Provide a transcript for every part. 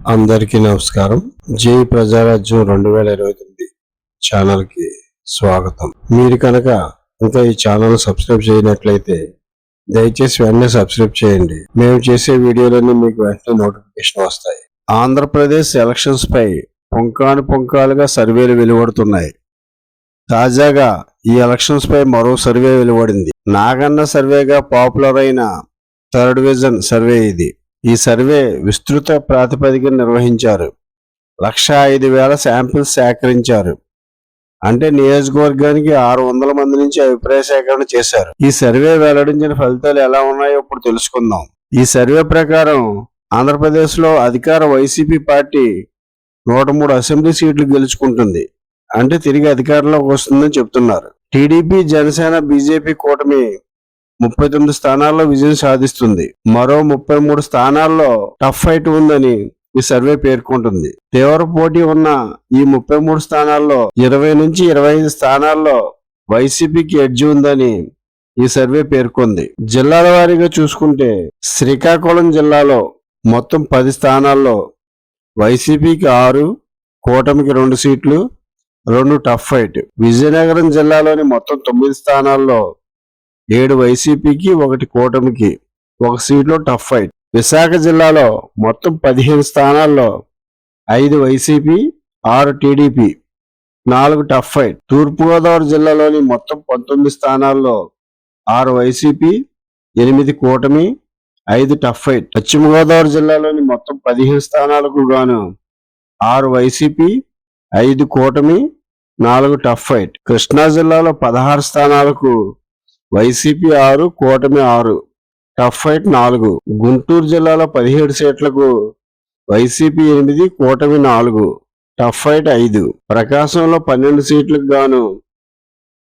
అందరికీ నమస్కారం. జై ప్రజారాజ్యం 2029 ఛానల్ కి స్వాగతం. మీరు కనుక ఇంకా ఈ ఛానల్ సబ్స్క్రైబ్ చేయనట్లయితే దయచేసి వెంటనే సబ్స్క్రైబ్ చేయండి. మేము చేసే వీడియోలన్నీ మీకు వెంటనే నోటిఫికేషన్ వస్తాయి. ఆంధ్రప్రదేశ్ ఎలక్షన్స్ పై పుంకానుపుంకాలుగా సర్వేలు వెలువడుతున్నాయి. తాజాగా ఈ ఎలక్షన్స్ పై మరో సర్వే వెలువడింది. నాగన్న సర్వేగా పాపులర్ అయిన థర్డ్ విజన్ సర్వే ఇది. ఈ సర్వే విస్తృత ప్రాతిపదికన నిర్వహించారు. 1,05,000 శాంపిల్స్ సేకరించారు. అంటే నియోజకవర్గానికి 600 మంది నుంచి అభిప్రాయ సేకరణ చేశారు. ఈ సర్వే వెల్లడించిన ఫలితాలు ఎలా ఉన్నాయో ఇప్పుడు తెలుసుకుందాం. ఈ సర్వే ప్రకారం ఆంధ్రప్రదేశ్ లో అధికార వైసీపీ పార్టీ 103 అసెంబ్లీ సీట్లు గెలుచుకుంటుంది. అంటే తిరిగి అధికారంలోకి వస్తుందని చెప్తున్నారు. టీడీపీ, జనసేన, బీజేపీ కూటమి 39 స్థానాల్లో విజయం సాధిస్తుంది. మరో 33 స్థానాల్లో టఫ్ ఫైట్ ఉందని ఈ సర్వే పేర్కొంటుంది. తీవ్ర పోటీ ఉన్న ఈ 33 స్థానాల్లో 20 నుంచి 25 స్థానాల్లో వైసీపీకి ఎడ్జ్ ఉందని ఈ సర్వే పేర్కొంది. జిల్లాల వారీగా చూసుకుంటే శ్రీకాకుళం జిల్లాలో మొత్తం 10 స్థానాల్లో వైసీపీకి 6, కూటమికి 2 సీట్లు, 2 టఫ్ ఫైట్. విజయనగరం జిల్లాలోని మొత్తం 9 స్థానాల్లో 7 వైసీపీకి, 1 కూటమికి, 1 సీట్లో టఫ్ ఫైట్. విశాఖ జిల్లాలో మొత్తం 15 స్థానాల్లో 5 వైసీపీ, 6 టీడీపీ, 4 టఫ్ ఫైట్. తూర్పుగోదావరి జిల్లాలోని మొత్తం 19 స్థానాల్లో 6 వైసీపీ, 8 కూటమి, 5 టఫ్ ఫైట్. పశ్చిమ గోదావరి జిల్లాలోని మొత్తం 15 స్థానాలకు గాను 6 వైసీపీ, 5 కూటమి, 4 టఫ్ ఫైట్. కృష్ణా జిల్లాలో 16 స్థానాలకు వైసీపీ 6, కూటమి 6, టఫ్ ఫైట్ 4. గుంటూరు జిల్లాలో 17 సీట్లకు వైసీపీ 8, కూటమి 4, టఫ్ ఫైట్ 5. ప్రకాశంలో 12 సీట్లకు గాను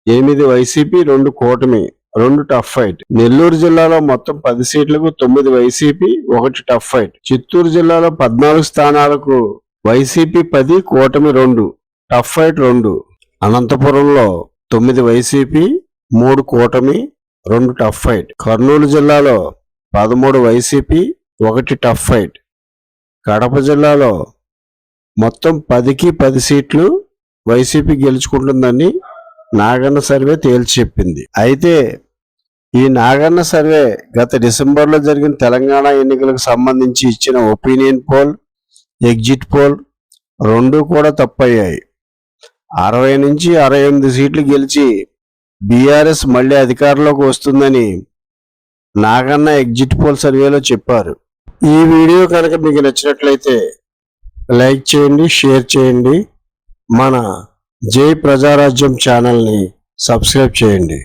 8 వైసీపీ, 2 కూటమి, 2 టఫ్ ఫైట్. నెల్లూరు జిల్లాలో మొత్తం 10 సీట్లకు 9 వైసీపీ, 1 టఫ్ ఫైట్. చిత్తూరు జిల్లాలో 14 స్థానాలకు వైసీపీ 10, కూటమి 2, టఫ్ ఫైట్ 2. అనంతపురంలో 9 వైసీపీ, 3 కూటమి, 2 టఫ్ ఫైట్. కర్నూలు జిల్లాలో 13 వైసీపీ, 1 టఫ్ ఫైట్. కడప జిల్లాలో మొత్తం 10కి 10 సీట్లు వైసీపీ గెలుచుకుంటుందని నాగన్న సర్వే తేల్చి చెప్పింది. అయితే ఈ నాగన్న సర్వే గత డిసెంబర్లో జరిగిన తెలంగాణ ఎన్నికలకు సంబంధించి ఇచ్చిన ఒపీనియన్ పోల్, ఎగ్జిట్ పోల్ రెండూ కూడా తప్పయ్యాయి. 60 నుంచి 68 సీట్లు గెలిచి బీఆర్ఎస్ మళ్లీ అధికారంలోకి వస్తుందని నాగన్న ఎగ్జిట్ పోల్ సర్వేలో చెప్పారు. ఈ వీడియో కనుక మీకు నచ్చినట్లయితే లైక్ చేయండి, షేర్ చేయండి. మన జై ప్రజారాజ్యం ఛానల్ని సబ్స్క్రైబ్ చేయండి.